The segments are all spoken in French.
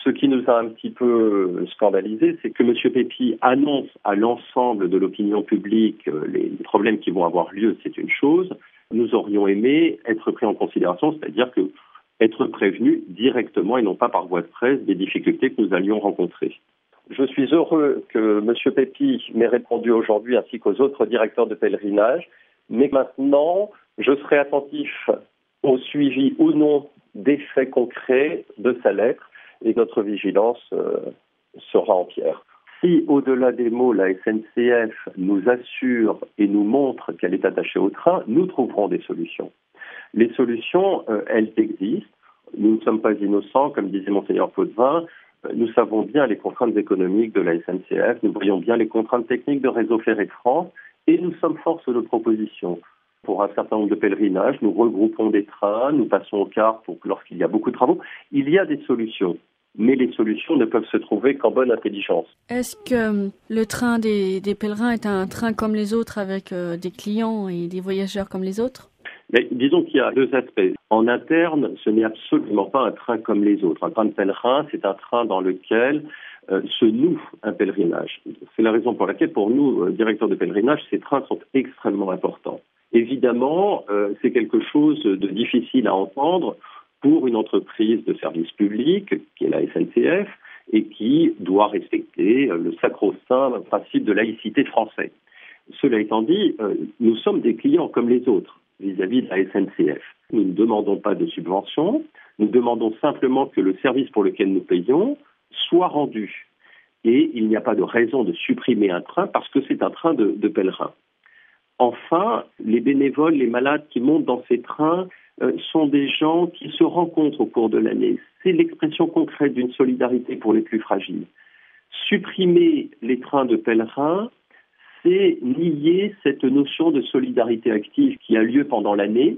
Ce qui nous a un petit peu scandalisé, c'est que M. Pépi annonce à l'ensemble de l'opinion publique les problèmes qui vont avoir lieu, c'est une chose. Nous aurions aimé être pris en considération, c'est-à-dire que être prévenus directement et non pas par voie de presse des difficultés que nous allions rencontrer. Je suis heureux que M. Pépi m'ait répondu aujourd'hui ainsi qu'aux autres directeurs de pèlerinage, mais maintenant, je serai attentif au suivi ou non des faits concrets de sa lettre et notre vigilance sera entière. Si, au-delà des mots, la SNCF nous assure et nous montre qu'elle est attachée au train, nous trouverons des solutions. Les solutions, elles existent. Nous ne sommes pas innocents, comme disait Monseigneur Potvin. Nous savons bien les contraintes économiques de la SNCF, nous voyons bien les contraintes techniques de Réseau Ferré de France et nous sommes force de proposition. Pour un certain nombre de pèlerinages, nous regroupons des trains, nous passons au car lorsqu'il y a beaucoup de travaux. Il y a des solutions, mais les solutions ne peuvent se trouver qu'en bonne intelligence. Est-ce que le train des pèlerins est un train comme les autres avec des clients et des voyageurs comme les autres ? Mais disons qu'il y a deux aspects. En interne, ce n'est absolument pas un train comme les autres. Un train de pèlerin, c'est un train dans lequel se noue un pèlerinage. C'est la raison pour laquelle, pour nous, directeurs de pèlerinage, ces trains sont extrêmement importants. Évidemment, c'est quelque chose de difficile à entendre pour une entreprise de service public, qui est la SNCF, et qui doit respecter le sacro-saint principe de laïcité français. Cela étant dit, nous sommes des clients comme les autres vis-à-vis de la SNCF. Nous ne demandons pas de subvention, nous demandons simplement que le service pour lequel nous payons soit rendu. Et il n'y a pas de raison de supprimer un train parce que c'est un train de pèlerins. Enfin, les bénévoles, les malades qui montent dans ces trains sont des gens qui se rencontrent au cours de l'année. C'est l'expression concrète d'une solidarité pour les plus fragiles. Supprimer les trains de pèlerins, c'est nier cette notion de solidarité active qui a lieu pendant l'année.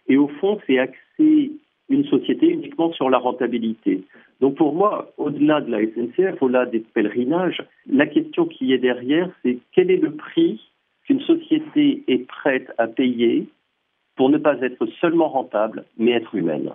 Et au fond, c'est axer une société uniquement sur la rentabilité. Donc pour moi, au-delà de la SNCF, au-delà des pèlerinages, la question qui est derrière, c'est quel est le prix qu'une société est prête à payer pour ne pas être seulement rentable, mais être humaine.